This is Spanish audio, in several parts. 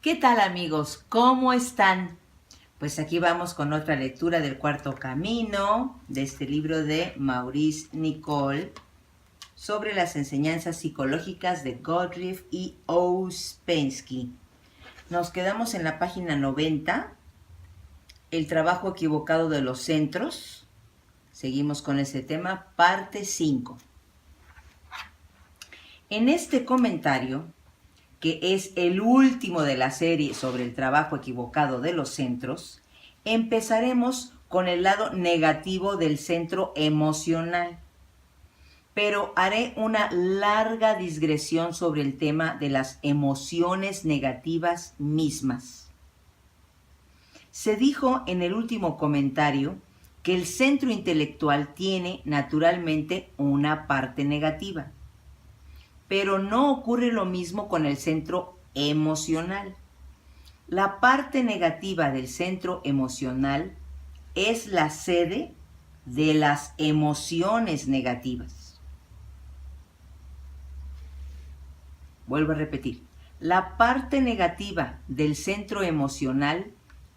¿Qué tal, amigos? ¿Cómo están? Pues aquí vamos con otra lectura del Cuarto Camino, de este libro de Maurice Nicoll, sobre las enseñanzas psicológicas de Gottlieb y Ouspensky. Nos quedamos en la página 90, el trabajo equivocado de los centros. Seguimos con ese tema, parte 5. En este comentario, que es el último de la serie sobre el trabajo equivocado de los centros, empezaremos con el lado negativo del centro emocional. Pero haré una larga digresión sobre el tema de las emociones negativas mismas. Se dijo en el último comentario que el centro intelectual tiene naturalmente una parte negativa. Pero no ocurre lo mismo con el centro emocional. La parte negativa del centro emocional es la sede de las emociones negativas. Vuelvo a repetir. La parte negativa del centro emocional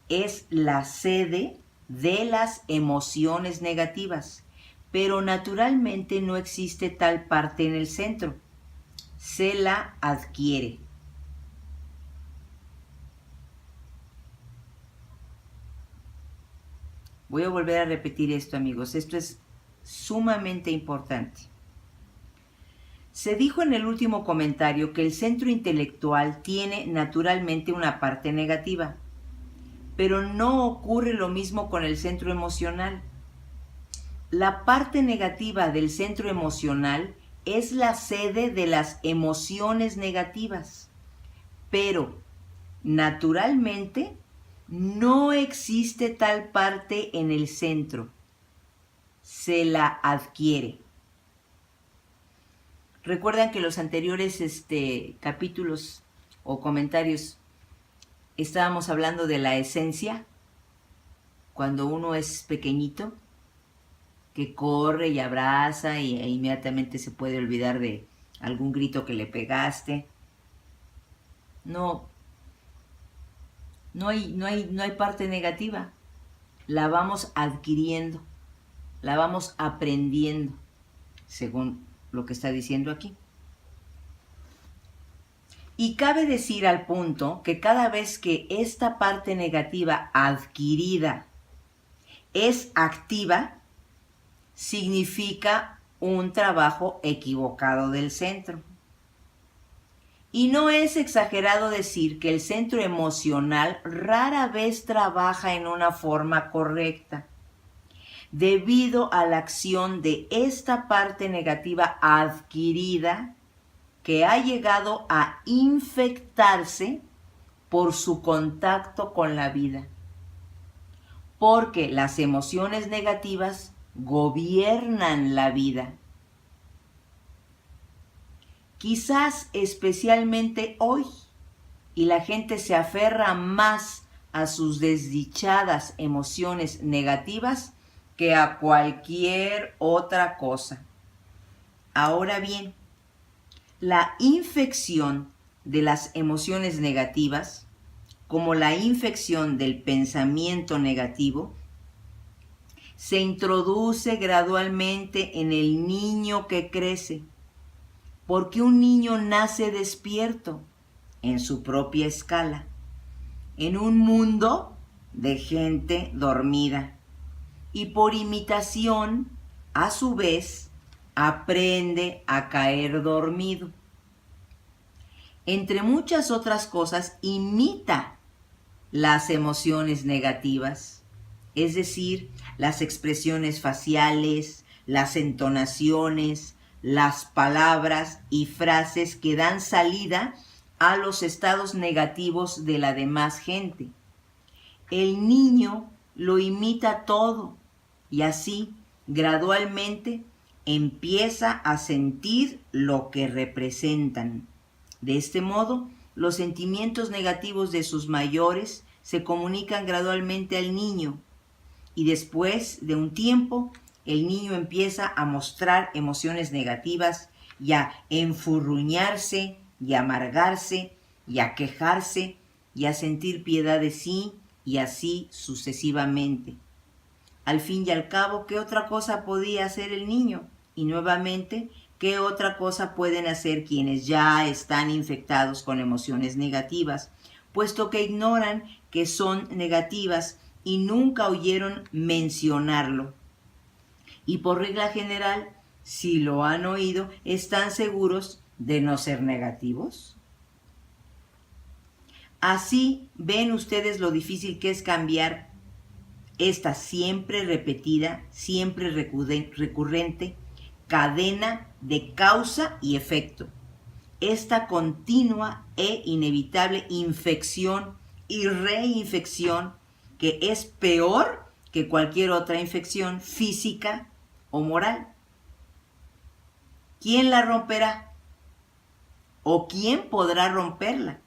es la sede de las emociones negativas, pero naturalmente no existe tal parte en el centro. Se la adquiere. Voy a volver a repetir esto, amigos. Esto es sumamente importante. Se dijo en el último comentario que el centro intelectual tiene naturalmente una parte negativa, pero no ocurre lo mismo con el centro emocional. La parte negativa del centro emocional es la sede de las emociones negativas, pero naturalmente no existe tal parte en el centro. Se la adquiere. Recuerdan que los anteriores capítulos o comentarios estábamos hablando de la esencia, cuando uno es pequeñito, que corre y abraza e inmediatamente se puede olvidar de algún grito que le pegaste. No hay parte negativa. La vamos adquiriendo, la vamos aprendiendo, según lo que está diciendo aquí. Y cabe decir al punto que cada vez que esta parte negativa adquirida es activa, significa un trabajo equivocado del centro. Y no es exagerado decir que el centro emocional rara vez trabaja en una forma correcta, debido a la acción de esta parte negativa adquirida que ha llegado a infectarse por su contacto con la vida. Porque las emociones negativas gobiernan la vida. Quizás especialmente hoy, y la gente se aferra más a sus desdichadas emociones negativas que a cualquier otra cosa. Ahora bien, la infección de las emociones negativas, como la infección del pensamiento negativo, se introduce gradualmente en el niño que crece, porque un niño nace despierto en su propia escala, en un mundo de gente dormida, y por imitación, a su vez, aprende a caer dormido. Entre muchas otras cosas, imita las emociones negativas, es decir, las expresiones faciales, las entonaciones, las palabras y frases que dan salida a los estados negativos de la demás gente. El niño lo imita todo y así, gradualmente, empieza a sentir lo que representan. De este modo, los sentimientos negativos de sus mayores se comunican gradualmente al niño y después de un tiempo, el niño empieza a mostrar emociones negativas y a enfurruñarse y a amargarse y a quejarse y a sentir piedad de sí y así sucesivamente. Al fin y al cabo, ¿qué otra cosa podía hacer el niño? Y nuevamente, ¿qué otra cosa pueden hacer quienes ya están infectados con emociones negativas, puesto que ignoran que son negativas y nunca oyeron mencionarlo? Y por regla general, si lo han oído, ¿están seguros de no ser negativos? Así ven ustedes lo difícil que es cambiar esta siempre repetida, siempre recurrente cadena de causa y efecto. Esta continua e inevitable infección y reinfección que es peor que cualquier otra infección física o moral. ¿Quién la romperá? ¿O quién podrá romperla?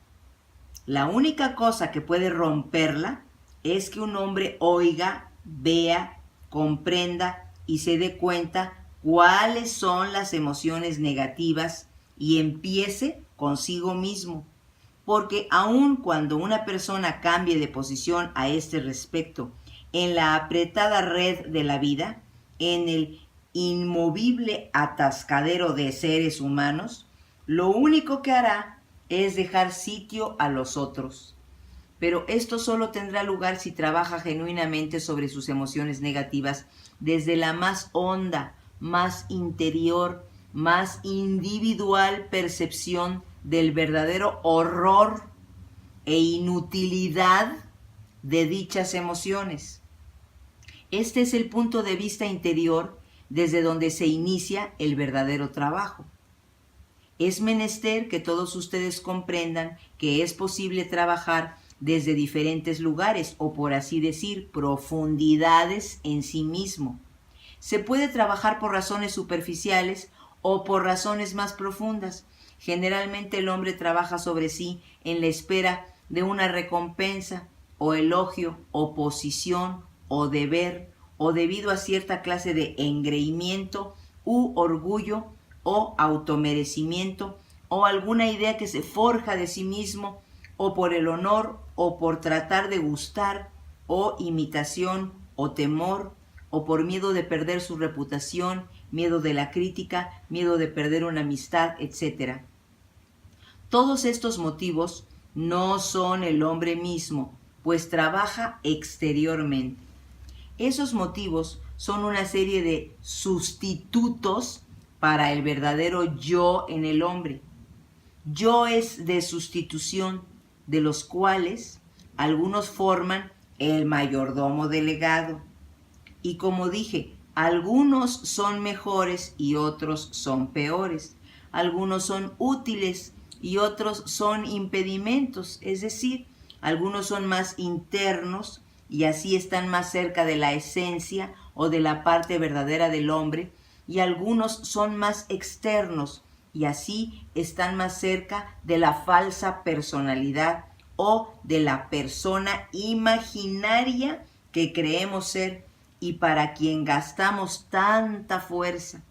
La única cosa que puede romperla es que un hombre oiga, vea, comprenda y se dé cuenta cuáles son las emociones negativas y empiece consigo mismo. Porque aun cuando una persona cambie de posición a este respecto en la apretada red de la vida, en el inmovible atascadero de seres humanos, lo único que hará es dejar sitio a los otros. Pero esto solo tendrá lugar si trabaja genuinamente sobre sus emociones negativas desde la más honda, más interior, más individual percepción del verdadero horror e inutilidad de dichas emociones. Este es el punto de vista interior desde donde se inicia el verdadero trabajo. Es menester que todos ustedes comprendan que es posible trabajar desde diferentes lugares o, por así decir, profundidades en sí mismo. Se puede trabajar por razones superficiales o por razones más profundas. Generalmente el hombre trabaja sobre sí en la espera de una recompensa o elogio o posición o deber o debido a cierta clase de engreimiento u orgullo o automerecimiento o alguna idea que se forja de sí mismo o por el honor o por tratar de gustar o imitación o temor o por miedo de perder su reputación, miedo de la crítica, miedo de perder una amistad, etc. Todos estos motivos no son el hombre mismo, pues trabaja exteriormente. Esos motivos son una serie de sustitutos para el verdadero yo en el hombre. Yoes de sustitución, de los cuales algunos forman el mayordomo delegado. Y como dije, algunos son mejores y otros son peores. Algunos son útiles y otros son impedimentos, es decir, algunos son más internos y así están más cerca de la esencia o de la parte verdadera del hombre, y algunos son más externos y así están más cerca de la falsa personalidad o de la persona imaginaria que creemos ser y para quien gastamos tanta fuerza,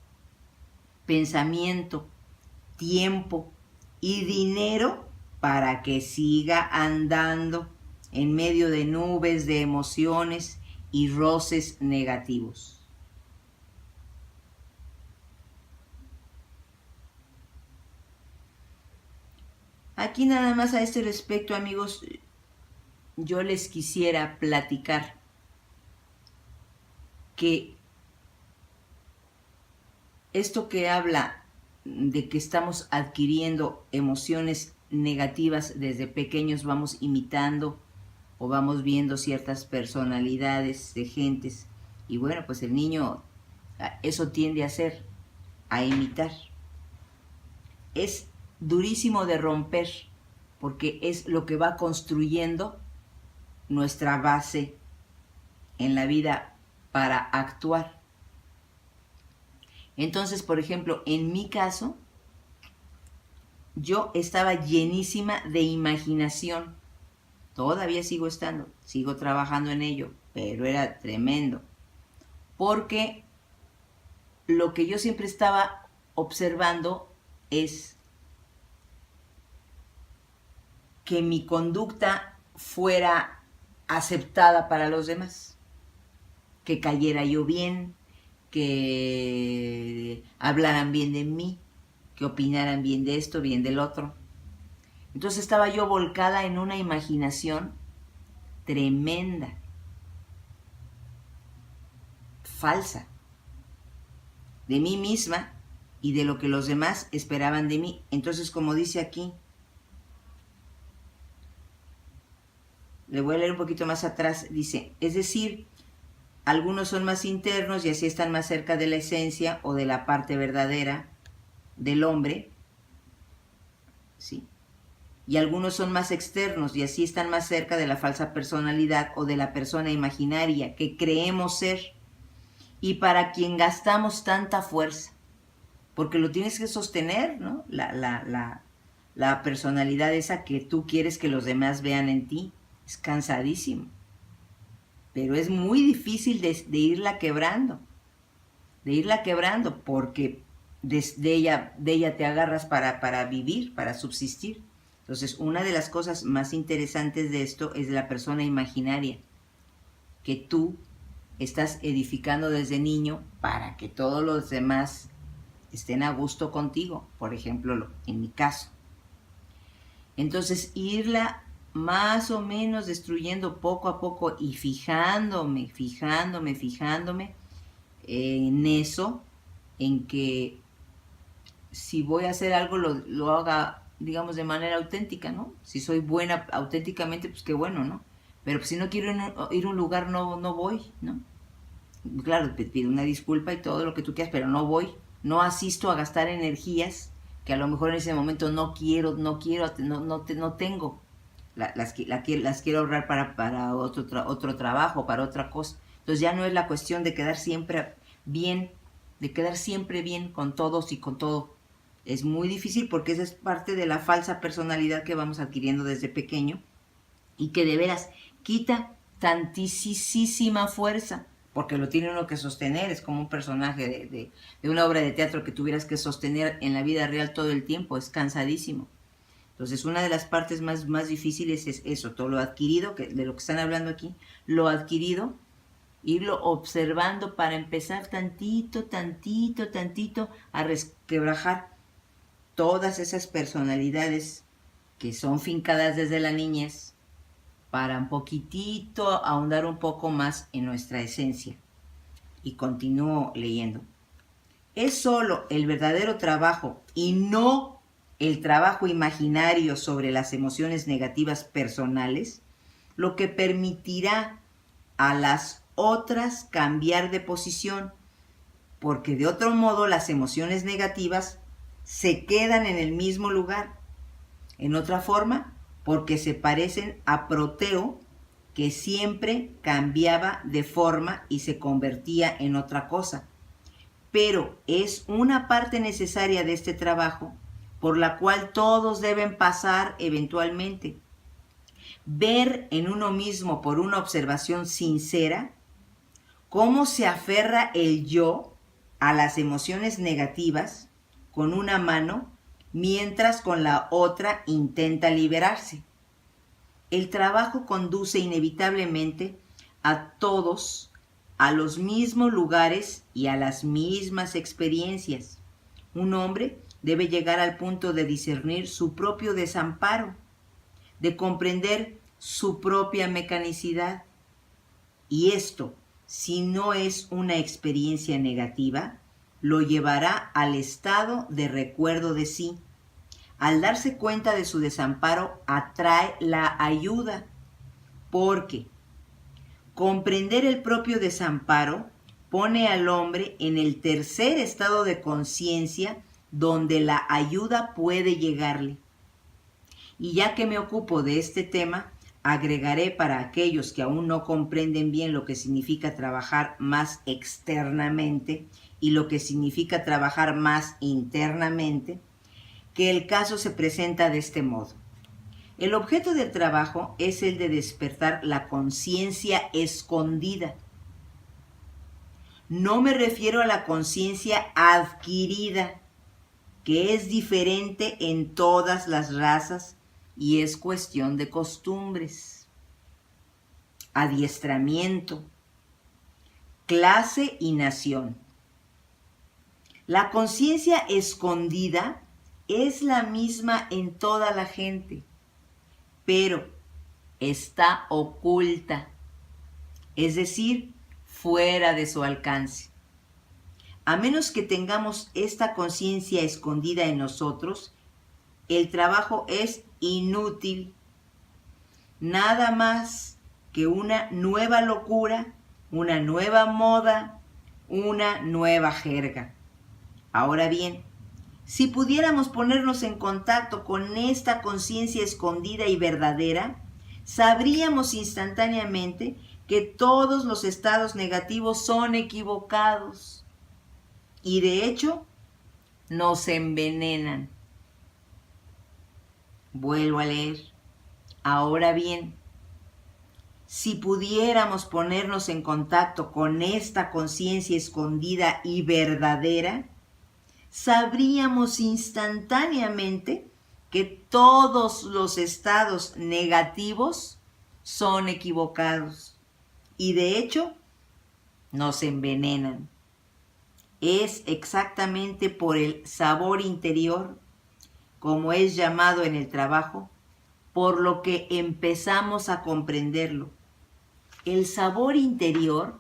pensamiento, tiempo y dinero para que siga andando en medio de nubes de emociones y roces negativos. Aquí nada más a este respecto, amigos, yo les quisiera platicar que esto que habla de que estamos adquiriendo emociones negativas desde pequeños, vamos imitando o vamos viendo ciertas personalidades de gentes, y bueno, pues el niño eso tiende a hacer, a imitar. Es durísimo de romper porque es lo que va construyendo nuestra base en la vida para actuar. Entonces, por ejemplo, en mi caso, yo estaba llenísima de imaginación. Todavía sigo estando, sigo trabajando en ello, pero era tremendo. Porque lo que yo siempre estaba observando es que mi conducta fuera aceptada para los demás, que cayera yo bien, que hablaran bien de mí, que opinaran bien de esto, bien del otro. Entonces estaba yo volcada en una imaginación tremenda, falsa, de mí misma y de lo que los demás esperaban de mí. Entonces, como dice aquí, le voy a leer un poquito más atrás, dice, es decir, algunos son más internos y así están más cerca de la esencia o de la parte verdadera del hombre, ¿sí? Y algunos son más externos y así están más cerca de la falsa personalidad o de la persona imaginaria que creemos ser y para quien gastamos tanta fuerza, porque lo tienes que sostener, ¿no? La personalidad esa que tú quieres que los demás vean en ti, es cansadísimo, pero es muy difícil de irla quebrando, porque de ella te agarras para vivir, para subsistir. Entonces, una de las cosas más interesantes de esto es la persona imaginaria, que tú estás edificando desde niño para que todos los demás estén a gusto contigo, por ejemplo, en mi caso. Entonces, irla más o menos destruyendo poco a poco y fijándome en eso, en que si voy a hacer algo lo haga, digamos, de manera auténtica, ¿no? Si soy buena auténticamente, pues qué bueno, ¿no? Pero si no quiero ir a un lugar, no voy, ¿no? Claro, te pido una disculpa y todo lo que tú quieras, pero no voy, no asisto a gastar energías que a lo mejor en ese momento no tengo. Las quiero ahorrar para otro trabajo, para otra cosa. Entonces ya no es la cuestión de quedar siempre bien, con todos y con todo. Es muy difícil porque esa es parte de la falsa personalidad que vamos adquiriendo desde pequeño y que de veras quita tantísima fuerza, porque lo tiene uno que sostener, es como un personaje de una obra de teatro que tuvieras que sostener en la vida real todo el tiempo, es cansadísimo. Entonces, una de las partes más difíciles es eso, todo lo adquirido, de lo que están hablando aquí, lo adquirido, irlo observando para empezar tantito a resquebrajar todas esas personalidades que son fincadas desde la niñez, para un poquitito ahondar un poco más en nuestra esencia. Y continúo leyendo. Es solo el verdadero trabajo y no el trabajo imaginario sobre las emociones negativas personales lo que permitirá a las otras cambiar de posición, porque de otro modo las emociones negativas se quedan en el mismo lugar. En otra forma, porque se parecen a Proteo, que siempre cambiaba de forma y se convertía en otra cosa. Pero es una parte necesaria de este trabajo por la cual todos deben pasar eventualmente. Ver en uno mismo por una observación sincera cómo se aferra el yo a las emociones negativas con una mano mientras con la otra intenta liberarse. El trabajo conduce inevitablemente a todos a los mismos lugares y a las mismas experiencias. Un hombre debe llegar al punto de discernir su propio desamparo, de comprender su propia mecanicidad. Y esto, si no es una experiencia negativa, lo llevará al estado de recuerdo de sí. Al darse cuenta de su desamparo, atrae la ayuda, porque comprender el propio desamparo pone al hombre en el tercer estado de conciencia donde la ayuda puede llegarle. Y ya que me ocupo de este tema, agregaré para aquellos que aún no comprenden bien lo que significa trabajar más externamente y lo que significa trabajar más internamente, que el caso se presenta de este modo. El objeto del trabajo es el de despertar la conciencia escondida. No me refiero a la conciencia adquirida, que es diferente en todas las razas y es cuestión de costumbres, adiestramiento, clase y nación. La conciencia escondida es la misma en toda la gente, pero está oculta, es decir, fuera de su alcance. A menos que tengamos esta conciencia escondida en nosotros, el trabajo es inútil. Nada más que una nueva locura, una nueva moda, una nueva jerga. Ahora bien, si pudiéramos ponernos en contacto con esta conciencia escondida y verdadera, sabríamos instantáneamente que todos los estados negativos son equivocados y de hecho nos envenenan. Vuelvo a leer. Ahora bien, si pudiéramos ponernos en contacto con esta conciencia escondida y verdadera, sabríamos instantáneamente que todos los estados negativos son equivocados y de hecho nos envenenan. Es exactamente por el sabor interior, como es llamado en el trabajo, por lo que empezamos a comprenderlo. El sabor interior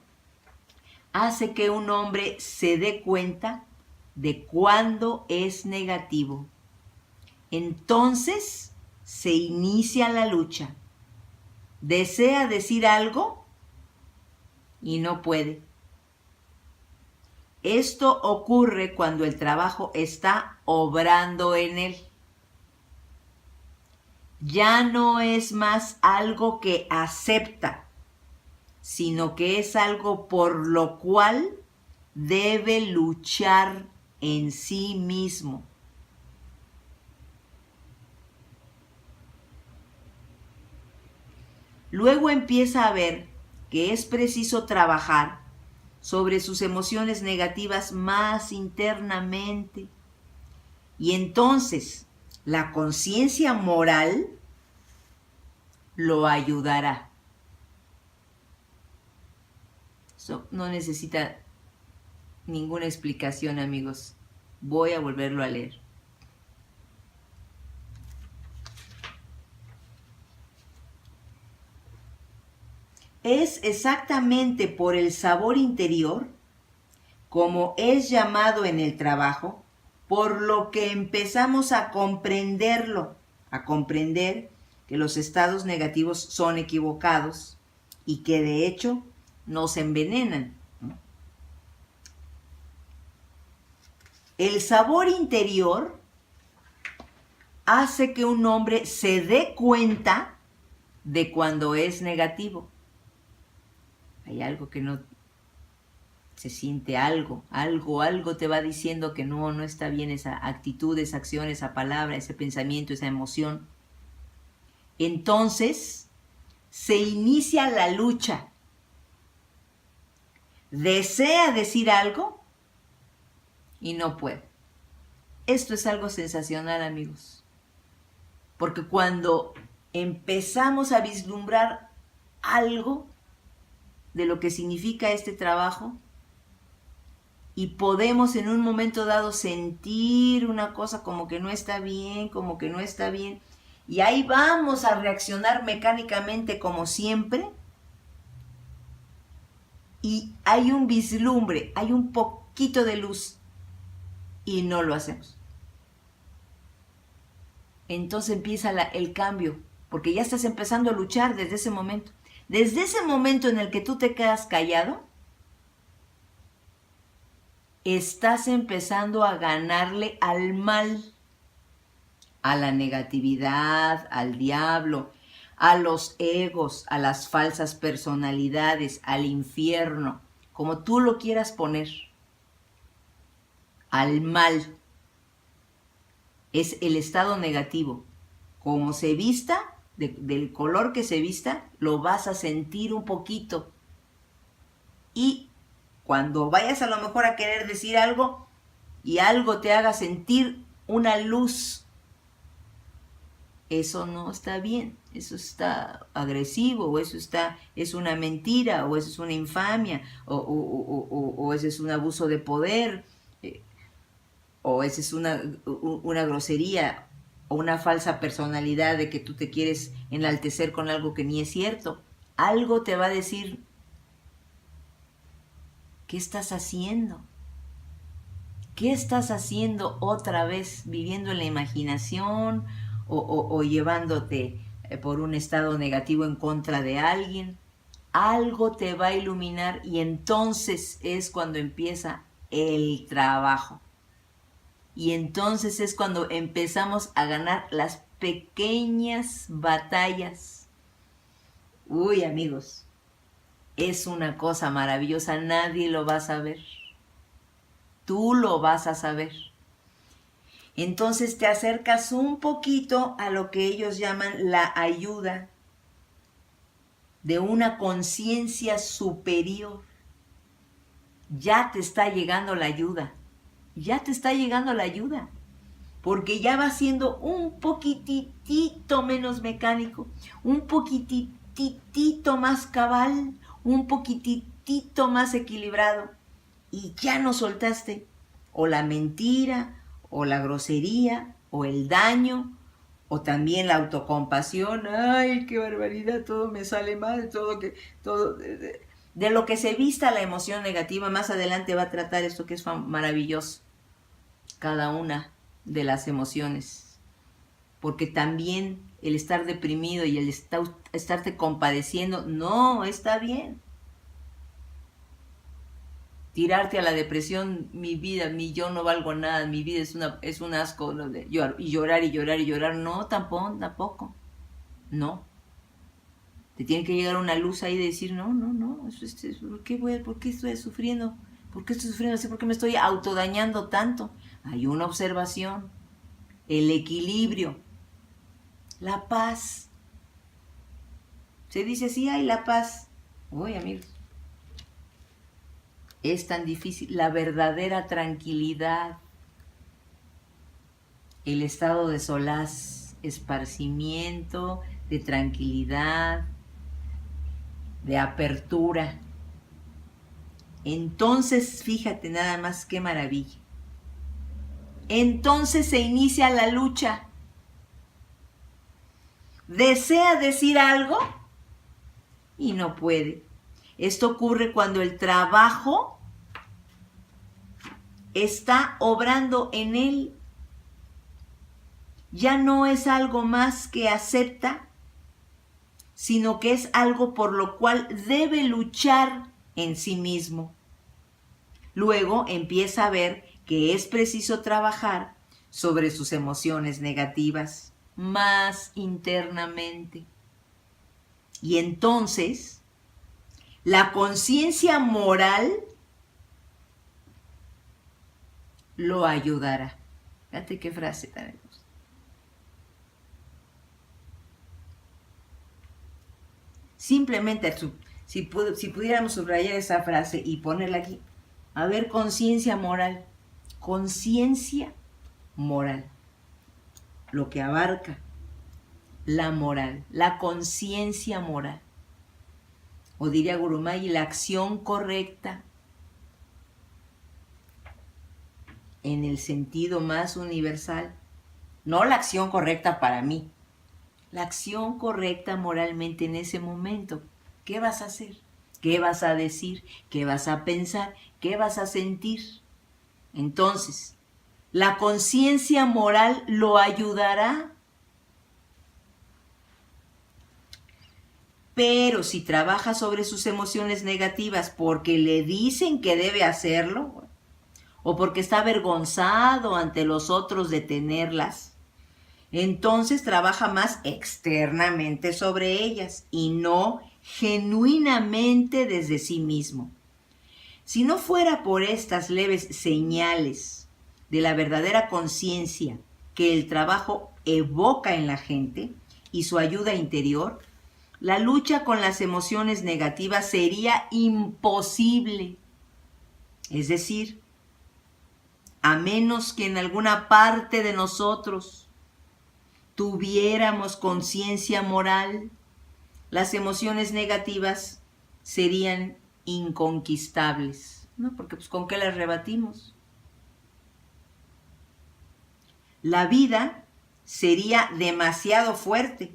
hace que un hombre se dé cuenta de cuándo es negativo. Entonces se inicia la lucha. Desea decir algo y no puede. Esto ocurre cuando el trabajo está obrando en él. Ya no es más algo que acepta, sino que es algo por lo cual debe luchar en sí mismo. Luego empieza a ver que es preciso trabajar sobre sus emociones negativas más internamente. Y entonces la conciencia moral lo ayudará. Eso no necesita ninguna explicación, amigos. Voy a volverlo a leer. Es exactamente por el sabor interior, como es llamado en el trabajo, por lo que empezamos a comprenderlo, a comprender que los estados negativos son equivocados y que de hecho nos envenenan. El sabor interior hace que un hombre se dé cuenta de cuando es negativo. Hay algo que no se siente, algo te va diciendo que no está bien esa actitud, esa acción, esa palabra, ese pensamiento, esa emoción. Entonces se inicia la lucha. Desea decir algo y no puede. Esto es algo sensacional, amigos. Porque cuando empezamos a vislumbrar algo de lo que significa este trabajo y podemos en un momento dado sentir una cosa como que no está bien, y ahí vamos a reaccionar mecánicamente como siempre, y hay un vislumbre, hay un poquito de luz y no lo hacemos. Entonces empieza el cambio, porque ya estás empezando a luchar desde ese momento. Desde ese momento en el que tú te quedas callado, estás empezando a ganarle al mal, a la negatividad, al diablo, a los egos, a las falsas personalidades, al infierno, como tú lo quieras poner, al mal. Es el estado negativo. Como se vista, del color que se vista, lo vas a sentir un poquito. Y cuando vayas a lo mejor a querer decir algo y algo te haga sentir una luz eso no está bien, eso está agresivo, o eso es una mentira, o eso es una infamia, o ese es un abuso de poder, o esa es una grosería, o una falsa personalidad de que tú te quieres enaltecer con algo que ni es cierto. Algo te va a decir, ¿qué estás haciendo? ¿Qué estás haciendo otra vez? ¿Viviendo en la imaginación o llevándote por un estado negativo en contra de alguien? Algo te va a iluminar y entonces es cuando empieza el trabajo. Y entonces es cuando empezamos a ganar las pequeñas batallas. Uy, amigos, es una cosa maravillosa, nadie lo va a saber. Tú lo vas a saber. Entonces te acercas un poquito a lo que ellos llaman la ayuda de una conciencia superior. Ya te está llegando la ayuda. Ya te está llegando la ayuda. Porque ya va siendo un poquitito menos mecánico, un poquitito más cabal, un poquitito más equilibrado. Y ya no soltaste o la mentira, o la grosería, o el daño, o también la autocompasión. Ay, qué barbaridad, todo me sale mal, todo de lo que se vista la emoción negativa. Más adelante va a tratar esto que es maravilloso, cada una de las emociones, porque también el estar deprimido y el estarte compadeciendo no está bien. Tirarte a la depresión, mi vida, yo no valgo nada, mi vida es un asco, y llorar, no, tampoco, no. Te tiene que llegar una luz ahí de decir, no, ¿por qué estoy sufriendo? ¿Por qué estoy sufriendo así? ¿Por qué me estoy autodañando tanto? Hay una observación, el equilibrio, la paz. Se dice así, hay la paz. Uy, amigos, es tan difícil. La verdadera tranquilidad, el estado de solaz, esparcimiento, de tranquilidad, de apertura. Entonces, fíjate nada más qué maravilla. Entonces se inicia la lucha. Desea decir algo y no puede. Esto ocurre cuando el trabajo está obrando en él. Ya no es algo más que acepta, sino que es algo por lo cual debe luchar en sí mismo. Luego empieza a ver que es preciso trabajar sobre sus emociones negativas más internamente. Y entonces, la conciencia moral lo ayudará. Fíjate qué frase tan hermosa. Simplemente, si pudiéramos subrayar esa frase y ponerla aquí, a ver, conciencia moral, lo que abarca la moral, la conciencia moral, o diría Gurumayi, la acción correcta, en el sentido más universal, no la acción correcta para mí, la acción correcta moralmente en ese momento. ¿Qué vas a hacer? ¿Qué vas a decir? ¿Qué vas a pensar? ¿Qué vas a sentir? Entonces, la conciencia moral lo ayudará. Pero si trabaja sobre sus emociones negativas porque le dicen que debe hacerlo, o porque está avergonzado ante los otros de tenerlas, entonces trabaja más externamente sobre ellas y no genuinamente desde sí mismo. Si no fuera por estas leves señales de la verdadera conciencia que el trabajo evoca en la gente y su ayuda interior, la lucha con las emociones negativas sería imposible. Es decir, a menos que en alguna parte de nosotros tuviéramos conciencia moral, las emociones negativas serían inconquistables, ¿no? Porque pues ¿con qué las rebatimos? La vida sería demasiado fuerte,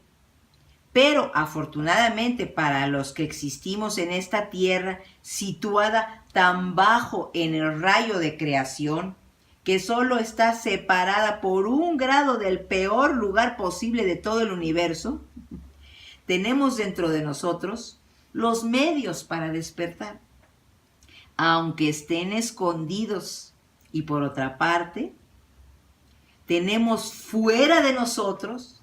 pero afortunadamente para los que existimos en esta tierra situada tan bajo en el rayo de creación, que solo está separada por 1 grado del peor lugar posible de todo el universo, tenemos dentro de nosotros los medios para despertar, aunque estén escondidos. Y por otra parte, tenemos fuera de nosotros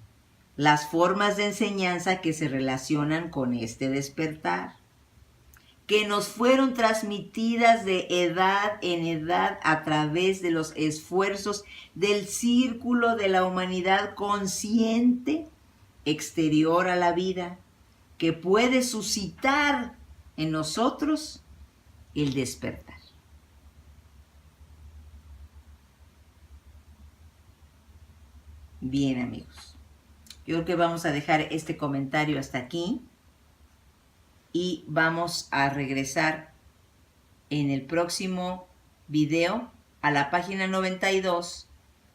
las formas de enseñanza que se relacionan con este despertar, que nos fueron transmitidas de edad en edad a través de los esfuerzos del círculo de la humanidad consciente exterior a la vida, que puede suscitar en nosotros el despertar. Bien, amigos, yo creo que vamos a dejar este comentario hasta aquí y vamos a regresar en el próximo video a la página 92,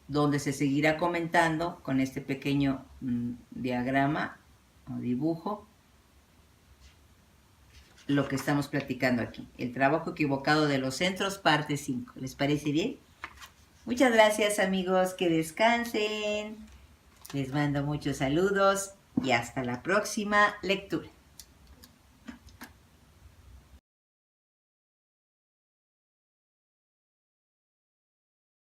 donde se seguirá comentando con este pequeño diagrama o dibujo lo que estamos platicando aquí. El trabajo equivocado de los centros, parte 5. ¿Les parece bien? Muchas gracias, amigos. Que descansen. Les mando muchos saludos y hasta la próxima lectura.